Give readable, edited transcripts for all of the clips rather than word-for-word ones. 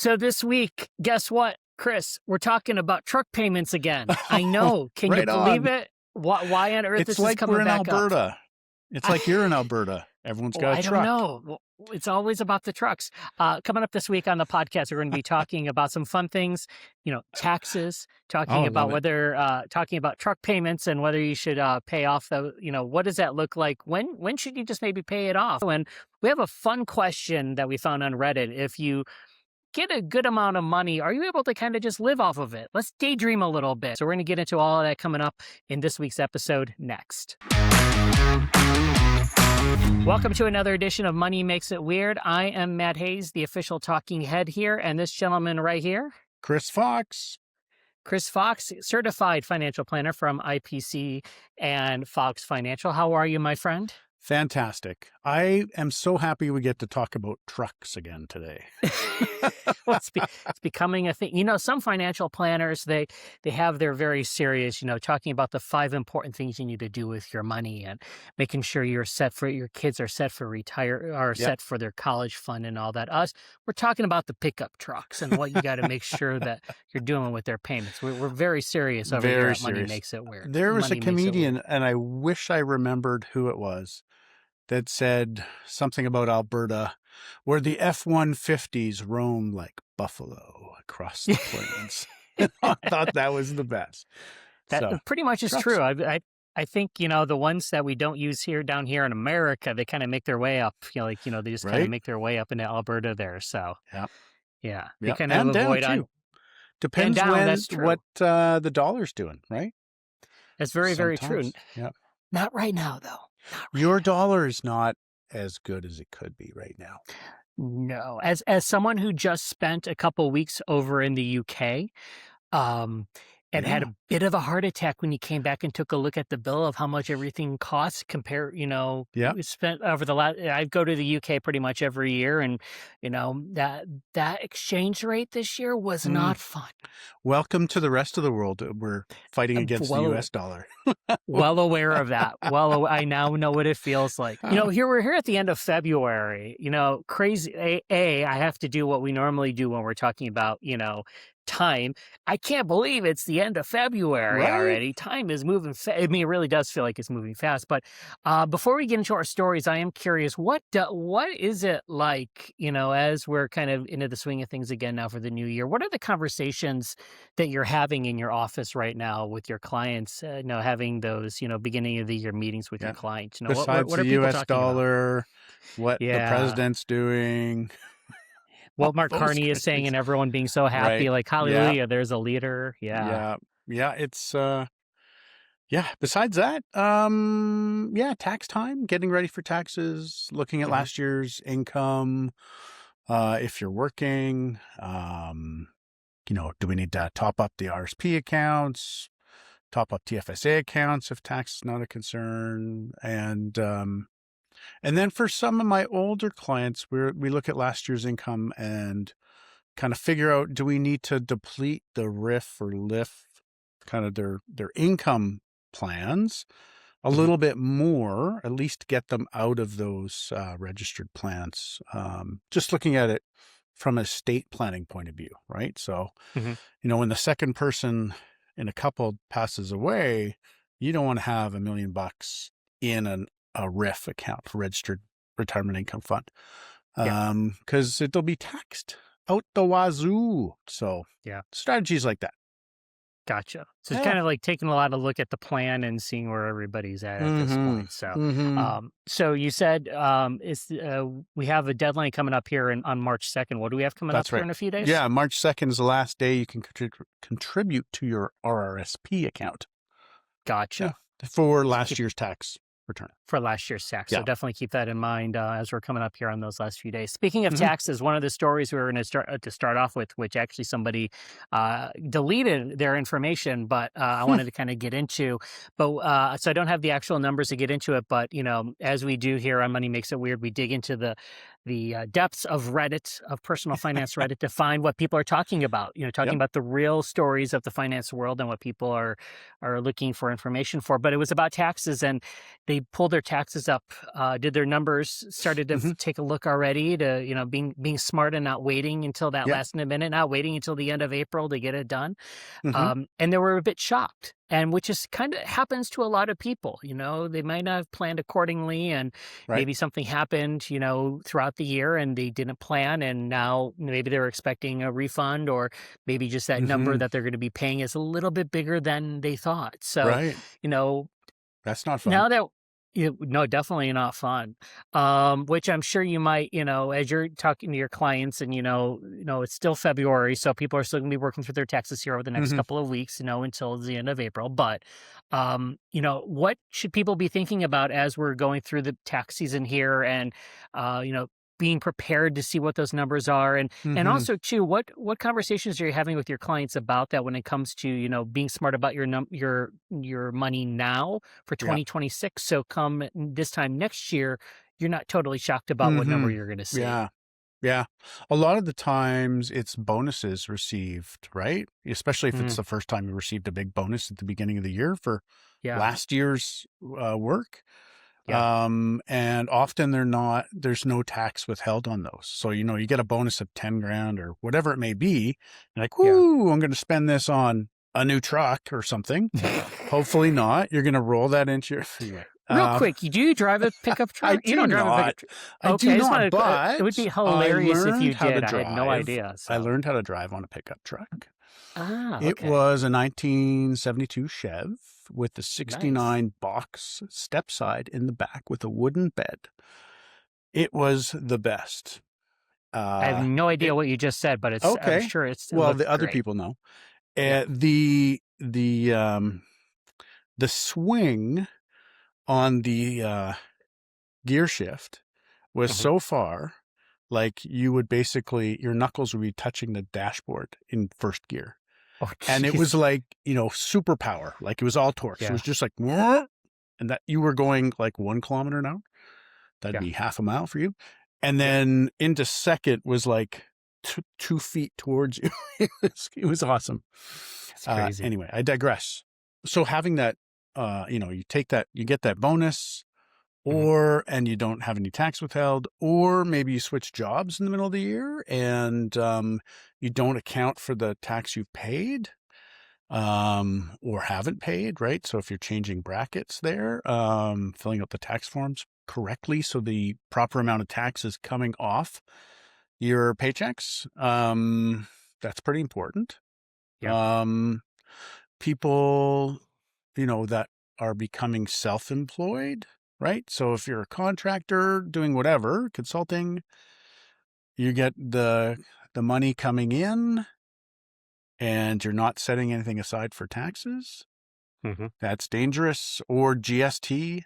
So this week, guess what, Chris? We're talking about truck payments again. I know. Can you Right believe on. it? Why on earth It's this is like we're coming in back up? Alberta. It's like you're in Alberta. Everyone's got a I don't truck. know. Well, it's always about the trucks. Coming up this week on the podcast, we're going to be talking about some fun things, taxes, talking I about love it. talking about truck payments and whether you should pay off what does that look like? When should you just maybe pay it off? And we have a fun question that we found on Reddit. If you get a good amount of money, are you able to kind of just live off of it? Let's daydream a little bit. So we're going to get into all of that coming up in this week's episode next. Welcome to another edition of Money Makes It Weird. I am Matt Hayes, the official talking head here, and this gentleman right here, Chris Fox. Chris Fox, certified financial planner from IPC and Fox Financial. How are you, my friend? Fantastic. I am so happy we get to talk about trucks again today. Well, it's becoming a thing. Some financial planners, they have their very serious, talking about the 5 important things you need to do with your money and making sure your kids are set for set for their college fund and all that. We're talking about the pickup trucks and what you got to make sure that you're doing with their payments. We're very serious over here at Money Makes It Weird. There was a comedian, and I wish I remembered who it was, that said something about Alberta, where the F-150s roam like buffalo across the plains. I thought that was the best. That pretty much is true. I think, the ones that we don't use down here in America, they kind of make their way up, they just kind of make their way up into Alberta there. So, yeah. They kind of avoid on. Depends what the dollar's doing, right? That's very, very true. Yeah. Not right now, though. Your dollar is not as good as it could be right now. No. As someone who just spent a couple weeks over in the UK, and had a bit of a heart attack when he came back and took a look at the bill of how much everything costs we spent over the last, I go to the UK pretty much every year, and, that exchange rate this year was not fun. Welcome to the rest of the world. We're fighting against the US dollar. Well aware of that. I now know what it feels like. We're here at the end of February, crazy. I have to do what we normally do when we're talking about, time. I can't believe it's the end of February already. Time is moving fast. I mean, it really does feel like it's moving fast. But before we get into our stories, I am curious, what is it like, as we're kind of into the swing of things again now for the new year? What are the conversations that you're having in your office right now with your clients, having those, beginning of the year meetings with your clients? Besides what are the people US talking dollar, about? what the president's doing. What Mark Carney is saying and everyone being so happy, like, hallelujah, there's a leader. Yeah. It's, besides that, tax time, getting ready for taxes, looking at last year's income. If you're working, do we need to top up the RSP accounts, top up TFSA accounts if tax is not a concern? And then for some of my older clients, we look at last year's income and kind of figure out, do we need to deplete the RIF or LIF, kind of their income plans a little bit more, at least get them out of those registered plans. Just looking at it from a estate planning point of view, right? So, when the second person in a couple passes away, you don't want to have $1 million in a RIF account, registered retirement income fund, because it'll be taxed out the wazoo. So strategies like that. Gotcha. So it's kind of like taking a lot of look at the plan and seeing where everybody's at this point. So, so you said we have a deadline coming up here on March 2nd. What do we have coming up here in a few days? Yeah, March 2nd is the last day you can contribute to your RRSP account. Gotcha. For last year's tax return. For last year's tax. So definitely keep that in mind as we're coming up here on those last few days. Speaking of taxes, one of the stories we were going to start off with, which actually somebody deleted their information, but I wanted to kind of get into. But so I don't have the actual numbers to get into it, but as we do here on Money Makes It Weird, we dig into depths of Reddit, of personal finance Reddit, to find what people are talking about. Talking Yep. about the real stories of the finance world and what people are looking for information for. But it was about taxes, and they pulled their taxes up, did their numbers, started to Hmm. take a look already, to being smart and not waiting until that Yep. last minute, not waiting until the end of April to get it done. Hmm. And they were a bit shocked, and which is kind of happens to a lot of people. They might not have planned accordingly, and Right. maybe something happened, throughout the year, and they didn't plan, and now maybe they were expecting a refund, or maybe just that number Hmm. that they're going to be paying is a little bit bigger than they thought. So, Right. you know, That's not fun. now that no, definitely not fun. Which I'm sure you might, as you're talking to your clients, and it's still February, so people are still gonna be working through their taxes here over the next Hmm. couple of weeks, until the end of April. But what should people be thinking about as we're going through the tax season here, and being prepared to see what those numbers are, and Hmm. also too, what conversations are you having with your clients about that when it comes to being smart about your money now for Yeah. 2026, so come this time next year, you're not totally shocked about what number Hmm. you're gonna see. Yeah. Yeah. A lot of the times it's bonuses received, right? Especially if it's Mhm. the first time you received a big bonus at the beginning of the year for Yeah, last year's work. yeah. And often there's no tax withheld on those. So, you get a bonus of 10 grand or whatever it may be. You're like, Yeah. whoo, I'm going to spend this on a new truck or something. Hopefully not. You're going to roll that into your, anyway. Real quick, do you drive a pickup I truck? You do don't drive a pickup not. truck. I do Okay, I just not, wanna it would but be I hilarious if learned you how to did, I had no drive. idea, I so. learned how to drive on a pickup truck. Ah, It okay. was a 1972 Chev with the Nice. 69 box step side in the back with a wooden bed. It was the best. I have no idea It what you just said, but I'm okay. sure it Well, the looked other great. people know. Yeah. The swing on the gear shift was Mhm. so far, like you would basically your knuckles would be touching the dashboard in first gear. Oh, And it was jeez. like, superpower. Like it was all torque. So it Yeah, was just like, "Whoa," and that you were going like 1 kilometer an hour. That'd yeah, be half a mile for you. And yeah. then into second was like 2 feet towards you. It was awesome. That's crazy. Anyway, I digress. So having that, you take that, you get that bonus, Mhm. and you don't have any tax withheld, or maybe you switch jobs in the middle of the year and you don't account for the tax you've paid or haven't paid, right? So if you're changing brackets there, filling out the tax forms correctly so the proper amount of tax is coming off your paychecks, that's pretty important. Yeah. Um, People, that are becoming self-employed, right? So if you're a contractor doing whatever, consulting, you get the money coming in and you're not setting anything aside for taxes. Mhm. That's dangerous. Or GST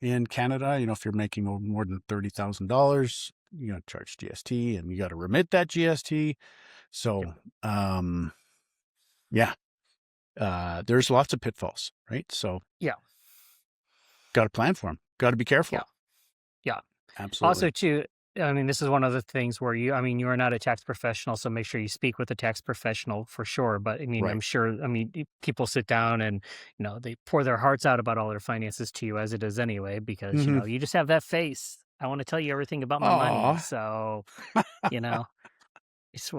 in Canada, if you're making more than $30,000, you got to charge GST and you got to remit that GST. Yep. So, yeah, there's lots of pitfalls, right? So, Yeah, got to plan for them. Got to be yeah, careful. yeah. Also, Absolutely. too, I mean, this is one of the things where you are not a tax professional, so make sure you speak with a tax professional for sure. But I mean, I'm Right. sure, people sit down and, they pour their hearts out about all their finances to you, as it is anyway, because, Hmm. you just have that face. I want to tell you everything about my money. Aw, So, you know,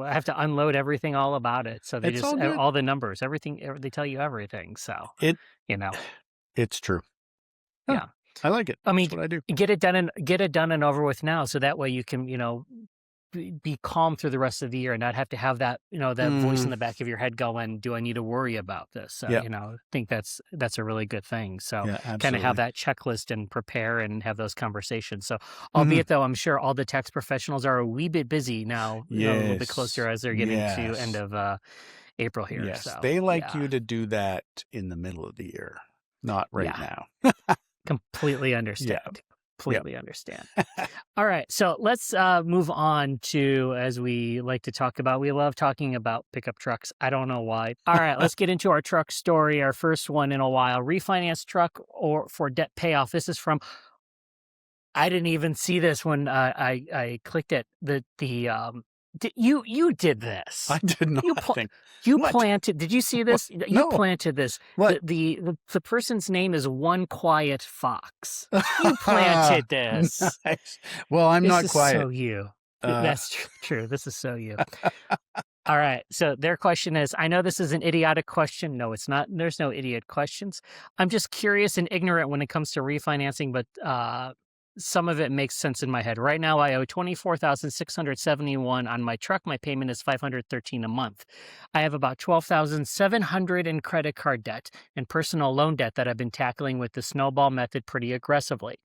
I have to unload everything all about it. So they it's just, all good. all the numbers, everything, they tell you everything. So, It, you know, it's true. Huh, yeah. I like it. I mean, That's what I do. get it done and over with now, so that way you can, be calm through the rest of the year and not have to have that, that voice in Hmm. the back of your head going, "Do I need to worry about this?" Yeah. I think that's a really good thing. So, Yeah, kind of have absolutely. that checklist and prepare and have those conversations. So, Hmm. albeit though, I'm sure all the tax professionals are a wee bit busy now, a little bit closer Yes. as they're getting to end Yes. of April here. Yes. So, They like yeah, you to do that in the middle of the year, not right yeah, now. completely Yeah. understand. Yep. Completely understand. All right, so let's move on to, as we like to talk about. We love talking about pickup trucks. I don't know why. All right, let's get into our truck story. Our first one in a while: refinance truck or for debt payoff. This is from I didn't even see this when I clicked it. You did I this. did You not pl- think, you what? planted. Did you see What? this? You No. planted this. What? The person's name is One Quiet Fox. You planted this. Nice. Well, I'm This not is quiet. so you. Uh, That's true. This is so you. All right. So their question is, I know this is an idiotic question. No, it's not. There's no idiot questions. I'm just curious and ignorant when it comes to refinancing, but some of it makes sense in my head. Right now, I owe 24,671 on my truck. My payment is 513 a month. I have about 12,700 in credit card debt and personal loan debt that I've been tackling with the snowball method pretty aggressively.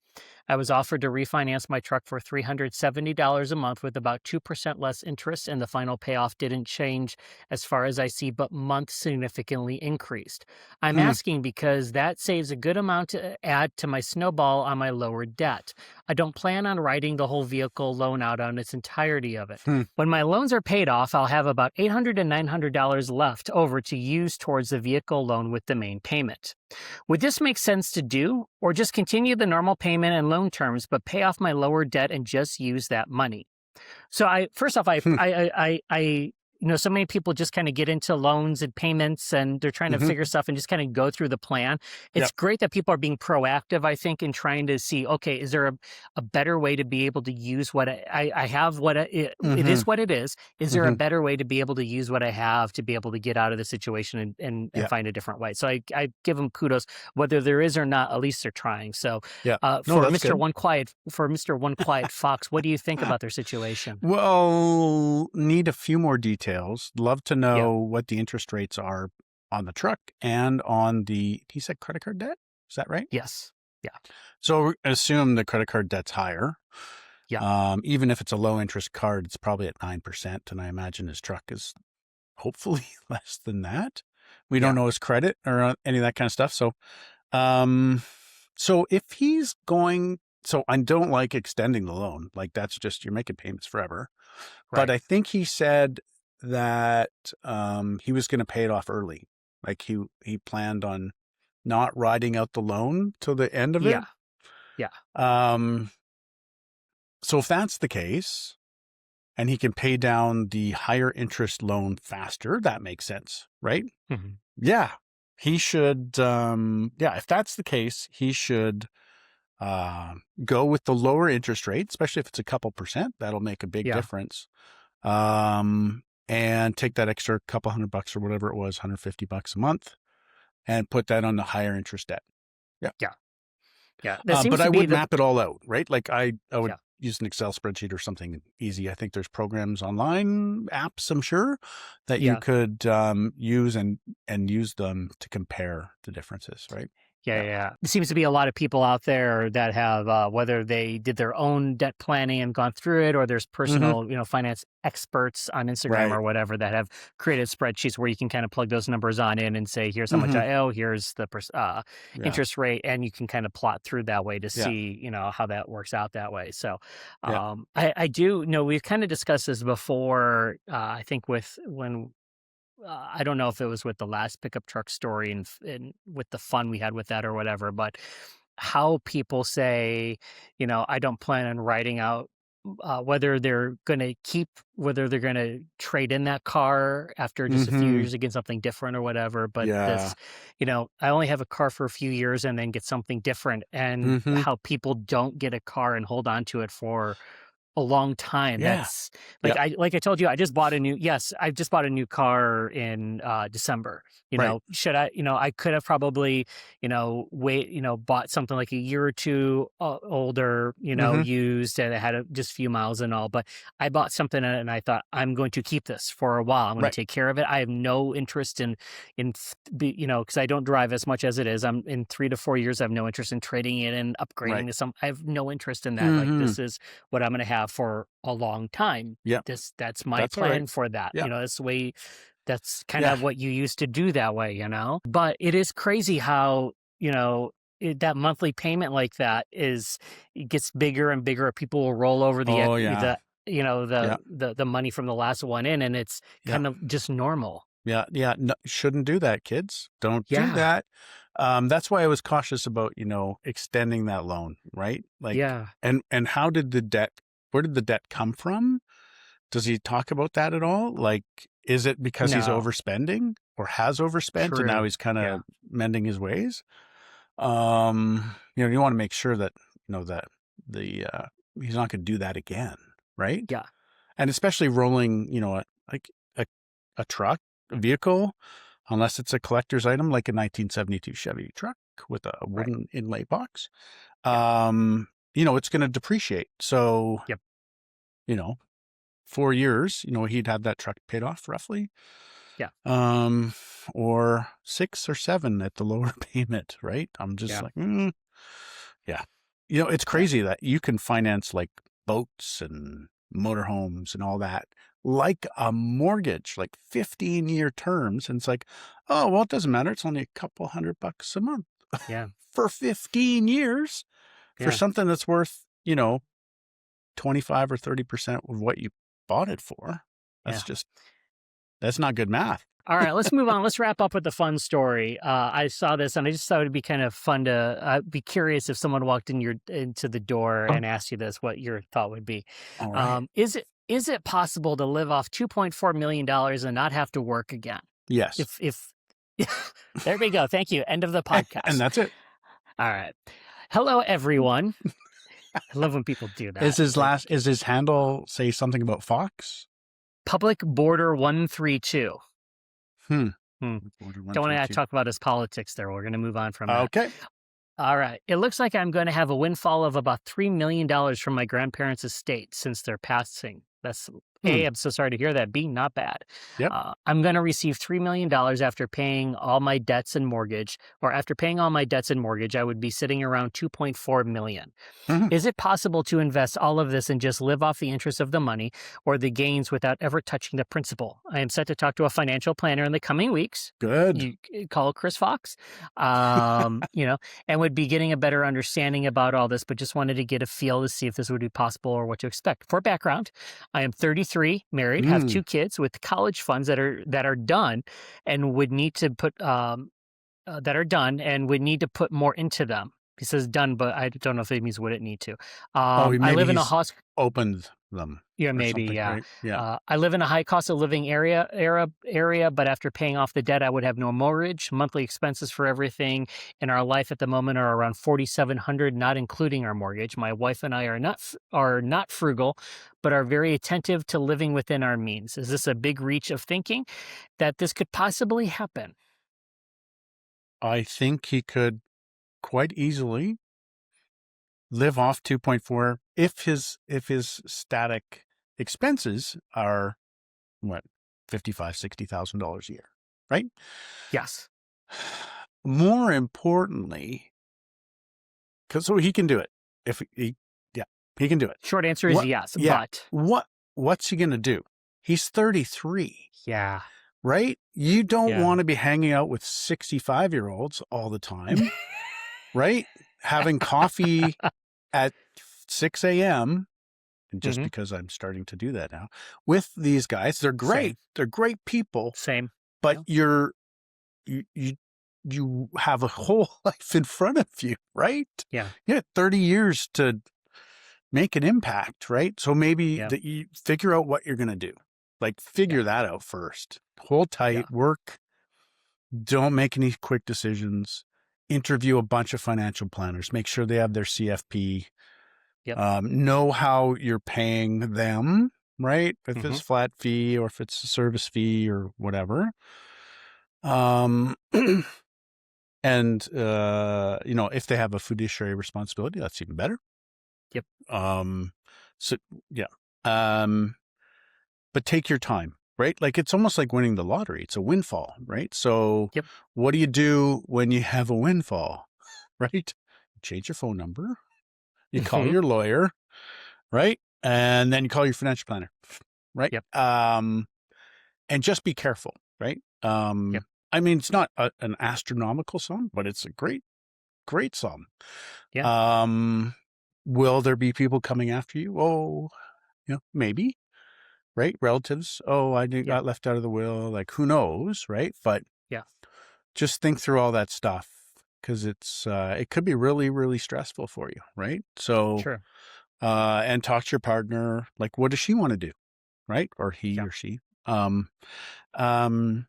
I was offered to refinance my truck for $370 a month with about 2% less interest, and the final payoff didn't change as far as I see, but month significantly increased. I'm hmm, asking because that saves a good amount to add to my snowball on my lower debt. I don't plan on writing the whole vehicle loan out on its entirety of it. hmm, When my loans are paid off, I'll have about $800 to $900 left over to use towards the vehicle loan with the main payment. Would this make sense to do, or just continue the normal payment and loan terms, but pay off my lower debt and just use that money? So I first off, hmm, so many people just kind of get into loans and payments and they're trying to hmm. figure stuff and just kind of go through the plan. It's Yep. great that people are being proactive, I think, in trying to see, okay, is there a better way to be able to use what I have? It Hmm, is what it is. Is there a hmm. better way to be able to use what I have to be able to get out of the situation and Yeah. find a different way? So I give them kudos, whether there is or not, at least they're trying. So Yeah. No, for that's Mr. good. One Quiet Fox, what do you think about their situation? Well, need a few more details. Love to Yeah. know what the interest rates are on the truck and on the, he said credit card debt. Is that right? Yes. Yeah. So assume the credit card debt's higher. Yeah. Even if it's a low interest card, it's probably at 9%. And I imagine his truck is hopefully less than that. We don't Yeah. know his credit or any of that kind of stuff. Um, so if he's going, so I don't like extending the loan. Like that's just, you're making payments forever. But Right. I think he said that he was going to pay it off early. Like he planned on not riding out the loan till the end of it. Yeah. Yeah. Um, so if that's the case, and he can pay down the higher interest loan faster, that makes sense, right? Mhm. Yeah, he should. Yeah, if that's the case, he should go with the lower interest rate, especially if it's a couple percent. That'll make a big Yeah. difference. And take that extra couple $100 or whatever it was, $150 a month, and put that on the higher interest debt. Yeah. Yeah. Yeah. That seems But to I be would the map it all out, right? Like I would yeah. use an Excel spreadsheet or something easy. I think there's programs online, apps, I'm sure, that you Yeah. could use and use them to compare the differences, right? Yeah, Yeah. yeah, yeah. There seems to be a lot of people out there that have, whether they did their own debt planning and gone through it, or there's Hmm. personal, finance experts on Instagram Right. or whatever that have created spreadsheets where you can kind of plug those numbers on in and say, here's how much Hmm. I owe, here's the Yeah. interest rate, and you can kind of plot through that way to Yeah. see, how that works out that way. So, Yeah. I do know we've kind of discussed this before. I think I don't know if it was with the last pickup truck story and with the fun we had with that or whatever, but how people say, I don't plan on writing out whether they're going to trade in that car after just a few Hmm. years to get something different or whatever. But Yeah. this, I only have a car for a few years and then get something different. And Hmm. how people don't get a car and hold on to it for a long time. Yeah. That's Yeah. like I told you, I just bought a new car in December. Right. Should I, I could have probably, bought something like a year or two older, Hmm. used and it had just a few miles and all. But I bought something and I thought I'm going to keep this for a while. I'm going to Right. take care of it. I have no interest because I don't drive as much as it is. I'm in 3 to 4 years. I have no interest in trading it and upgrading Right. to some. I have no interest in that. Like Hmm. this is what I'm going to have for a long time. Yeah. That's my That's all right. plan for that. Yeah. That's the way that's kind Yeah. of what you used to do that way. But it is crazy how, that monthly payment like that it gets bigger and bigger. People will roll over Oh yeah. Yeah. the money from the last one in and it's Yeah. kind of just normal. Yeah. Yeah. No, shouldn't do that, kids. Don't do Yeah. that. That's why I was cautious about, extending that loan, right? Like, Yeah. and where did the debt come from? Does he talk about that at all? Like, is it because he's No. overspending or has overspent and now True. he's kind Yeah. of mending his ways? You want to make sure that, that the, he's not going to do that again, right? Yeah. And especially rolling, like a, a truck, a vehicle, unless it's a collector's item, like a 1972 Chevy truck with a Right. wooden inlay box, Yeah. it's going to depreciate. So, Yep. you know, 4 years, he'd have that truck paid off roughly, Yeah. um, or 6 or 7 at the lower payment, right? I'm just Yeah. like, yeah. It's Yeah. crazy that you can finance like boats and motorhomes and all that like a mortgage, like 15-year terms. And it's like, oh, well, it doesn't matter. It's only a couple $100 a month Yeah. for 15 years for Yeah. something that's worth, 25 or 30% of what you bought it for. Yeah. That's not good math. All right, let's move on. Let's wrap up with the fun story. I saw this, and I just thought it'd be kind of fun to be curious if someone walked into the door and asked you this, what your thought would be. All right. Is it possible to live off $2.4 million and not have to work again? Yes. If there we go. Thank you. End of the And podcast. that's it. All right. Hello, everyone. I love when people do Is that. his is his handle say something about Fox? Public Border 132. Hmm. Hmm. Border Don't want to 132. talk about his politics there. We're going to move on from that. Okay. All right. It looks like I'm going to have a windfall of about $3 million from my grandparents' estate since their passing. That's A, I'm so sorry to hear that. B, not bad. Yep. I'm going to receive $3 million after paying all my debts and mortgage, or after paying all my debts and mortgage, I would be sitting around $2.4 million. Mhm. Is it possible to invest all of this and just live off the interest of the money or the gains without ever touching the principal? I am set to talk to a financial planner in the coming weeks. Good. You call Chris Fox, and would be getting a better understanding about all this, but just wanted to get a feel to see if this would be possible or what to expect. For background, I am 33, married, have 2 kids with college funds that are done, and would need to put more into them. He says done, but I don't know if it means would it need to. I Maybe live in a he's house. opened them Yeah, or maybe. something, Yeah. right? Yeah. I live in a high cost of living area, but after paying off the debt, I would have no mortgage. Monthly expenses for everything in our life at the moment are around $4,700, not including our mortgage. My wife and I are not frugal, but are very attentive to living within our means. Is this a big reach of thinking that this could possibly happen? I think he could quite easily live off 2.4 if his static expenses are what, 55, $60,000 a year, right? Yes. More importantly, so he can do it. Yeah, he can do it. Short answer is yes, Yeah. but What's he going to do? He's 33, yeah. right? You don't Yeah. want to be hanging out with 65-year-olds all the time, right? Having coffee at 6 a.m. And just Mhm. because I'm starting to do that now with these guys, they're great. Same. They're great people, Same. but Yeah. you have a whole life in front of you, right? Yeah. You had 30 years to make an impact, right? So maybe Yeah. that you figure out what you're going to do. Like figure Yeah. that out first. Hold tight, Yeah. work. Don't make any quick decisions. Interview a bunch of financial planners. Make sure they have their CFP. Yep. Know how you're paying them, right? If it's Mhm. flat fee or if it's a service fee or whatever. And, if they have a fiduciary responsibility, that's even better. Yep. So yeah. But take your time, right? Like it's almost like winning the lottery. It's a windfall, right? So Yep. what do you do when you have a windfall, right? You change your phone number. You call Mhm. your lawyer, right? And then you call your financial planner, right? Yep. And just be careful, right? Yep. I mean, it's not an astronomical sum, but it's a great, great sum. Yeah. Will there be people coming after you? Oh, maybe, right? Relatives. Oh, Yeah. got left out of the will. Like, who knows, right? But Yeah. just think through all that stuff. because it could be really, really stressful for you, right? So, True. and talk to your partner, like, what does she want to do, right? Or he Yeah. or she. Um, um,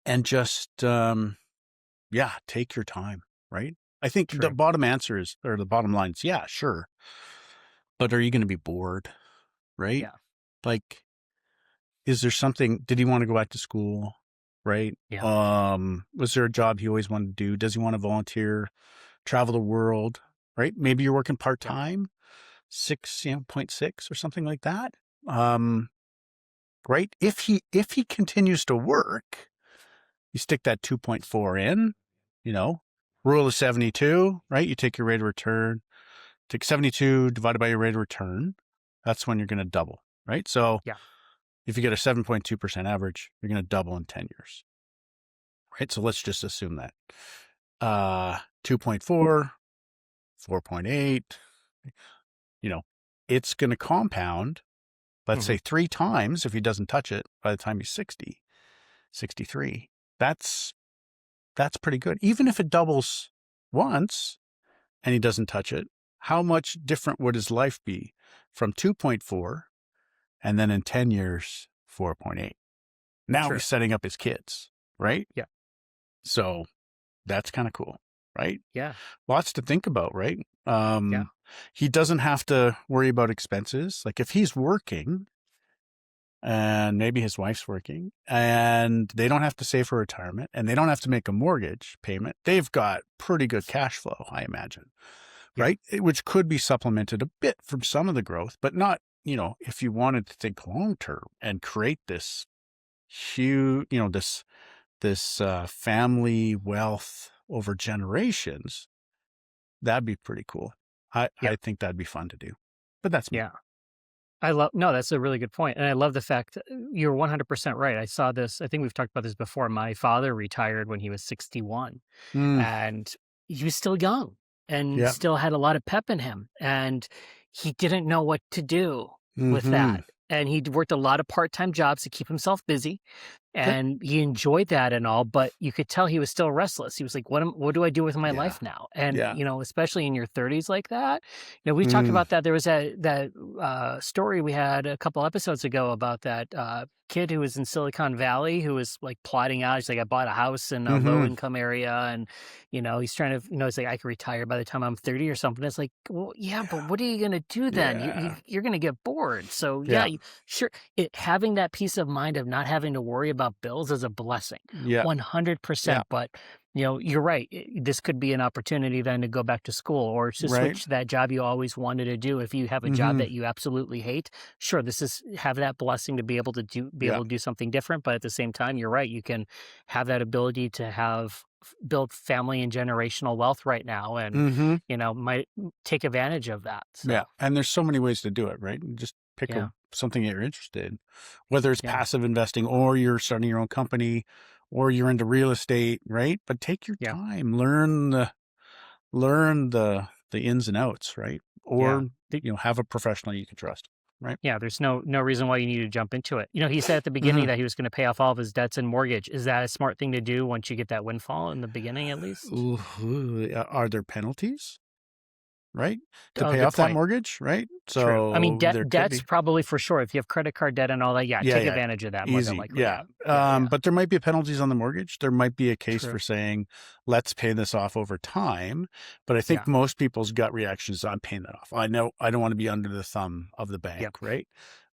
and just, yeah, take your time, right? I think the True. bottom answer is, or the bottom line is, yeah, sure. But are you going to be bored, right? Yeah. Like, is there something, did he want to go back to school? Right. Yeah. Was there a job he always wanted to do? Does he want to volunteer, travel the world? Right. Maybe you're working part Yep. time, six, point six or something like that. Um, right. If he continues to work, you stick that 2.4 in, you know, rule of 72, right? You take your rate of return, take 72 divided by your rate of return. That's when you're going to double, right? So Yeah. if you get a 7.2% average, you're going to double in 10 years, right? So let's just assume that. 2.4, 4.8, it's going to compound, let's Hmm. say 3 times if he doesn't touch it by the time he's 60, 63. That's pretty good. Even if it doubles once and he doesn't touch it, how much different would his life be from 2.4 and then in 10 years, 4.8? Now True. he's setting up his kids, right? Yeah. So that's kind of cool, right? Yeah. Lots to think about, right? Yeah. He doesn't have to worry about expenses. Like if he's working and maybe his wife's working and they don't have to save for retirement and they don't have to make a mortgage payment, they've got pretty good cash flow, I imagine, Yeah. right? Which could be supplemented a bit from some of the growth, but not, if you wanted to think long term and create this huge, this family wealth over generations, that'd be pretty cool. Yeah. I think that'd be fun to do, but that's me. Yeah. I love no, that's a really good point, and I love the fact that you're 100% right. I saw this, I think we've talked about this before. My father retired when he was 61, Mm, and he was still young and yeah. still had a lot of pep in him, and he didn't know what to do with Mm-hmm. that, and he'd worked a lot of part-time jobs to keep himself busy, Yep. and he enjoyed that and all, but you could tell he was still restless. He was like, what do I do with my Yeah. life now?" And, Yeah. especially in your 30s like that, we've talked Mm, about that. There was that story we had a couple episodes ago about that kid who was in Silicon Valley who was like plotting out. He's like, I bought a house in a low mm-hmm. income area, and he's trying to, he's like, I could retire by the time I'm 30 or something. It's like, well, yeah, but what are you gonna do then? Yeah. You're gonna get bored. So yeah, Yeah. sure. Having that peace of mind of not having to worry about bills is a blessing, Yeah. Yeah. 100%. But you're right. This could be an opportunity then to go back to school or to Right. switch that job you always wanted to do. If you have a job Mm-hmm. that you absolutely hate, sure, this is have that blessing to be Yeah. able to do something different. But at the same time, you're right. You can have that ability to build family and generational wealth right now, and Mm-hmm. might take advantage of that. Yeah. So And there's so many ways to do it, right? Just pick yeah, something that you're interested in, whether it's yeah, passive investing or you're starting your own company or you're into real estate, right? But take your yeah, time, learn the ins and outs, right? yeah. Or, have a professional you can trust, right? Yeah, there's no reason why you need to jump into it. He said at the beginning Mhm. that he was going to pay off all of his debts and mortgage. Is that a smart thing to do once you get that windfall in the beginning, at least? Ooh, are there penalties, right? To Oh, pay good off that point. mortgage, right? True. I mean, So there could debt's be. probably for sure. If you have credit card debt and all that, yeah, Yeah, take yeah. advantage of that more than Easy. likely. Yeah. Yeah, yeah, yeah. But there might be penalties on the mortgage. There might be a case for True. saying, let's pay this off over time. But I think Yeah. most people's gut reaction is, I'm paying that off. I know I don't want to be under the thumb of the Yep. bank, right?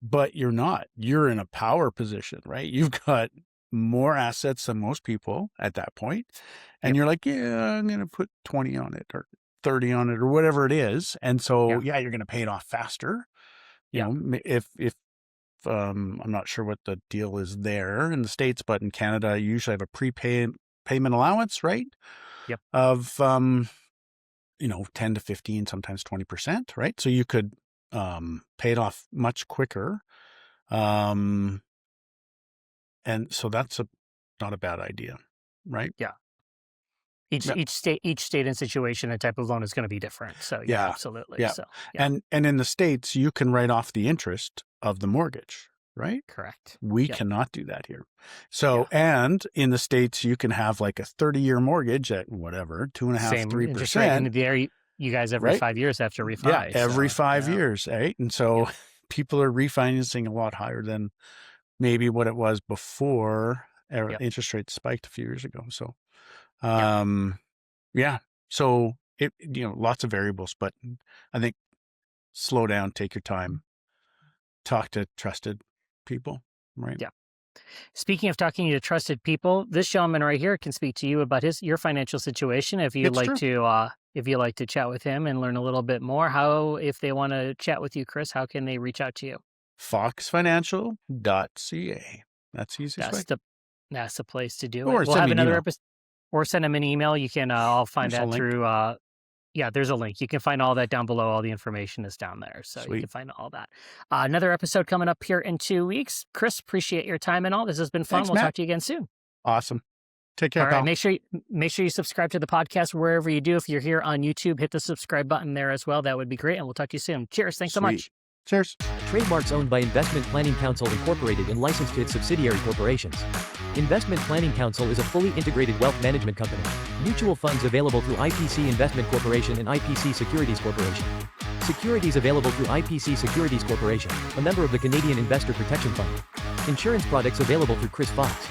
But you're not. You're in a power position, right? You've got more assets than most people at that point. And Yep. you're like, yeah, I'm going to put 20 on it or 30 on it or whatever it is. And so, Yeah. yeah, you're going to pay it off faster. Yeah. If I'm not sure what the deal is there in the States, but in Canada, you usually have a payment allowance, right? Yep. Of 10 to 15, sometimes 20%, right? So you could pay it off much quicker. Um, and so that's not a bad idea, right? Yeah. Each Yeah. each state and situation and type of loan is going to be different. So yeah, Yeah. absolutely. Yeah. So yeah. And in the States, you can write off the interest of the mortgage, right? Correct. We Yep. cannot do that here. So, Yeah. and in the States, you can have like a 30-year mortgage at whatever, 2.5%, Same interest rate, 3%, and there you guys every right? 5 years have to Yeah, refi, every so 5 years, right? And so yeah, people are refinancing a lot higher than maybe what it was before yep, interest rates spiked a few years ago. So, yep. yeah. So lots of variables, but I think slow down, take your time, talk to trusted people, right? Yeah. Speaking of talking to trusted people, this gentleman right here can speak to you about your financial situation. It's true. If you like to chat with him and learn a little bit more, if they want to chat with you, Chris, how can they reach out to you? foxfinancial.ca. That's the easiest way. That's the that's the place to do it. Or We'll send have me an another email. episode, or send him an email. You can I'll find There's a that link. through yeah, there's a link. You can find all that down below. All the information is down there. So you Sweet. can find all that. Another episode coming up here in 2 weeks. Chris, appreciate your time and all. This has been fun. Thanks, We'll Matt. talk to you again soon. Awesome. Take care, All right. pal. Make sure you subscribe to the podcast wherever you do. If you're here on YouTube, hit the subscribe button there as well. That would be great. And we'll talk to you soon. Cheers. Thanks so Sweet. much. Cheers. Trademarks owned by Investment Planning Council Incorporated and licensed to its subsidiary corporations. Investment Planning Council is a fully integrated wealth management company. Mutual funds available through IPC Investment Corporation and IPC Securities Corporation. Securities available through IPC Securities Corporation, a member of the Canadian Investor Protection Fund. Insurance products available through Chris Fox.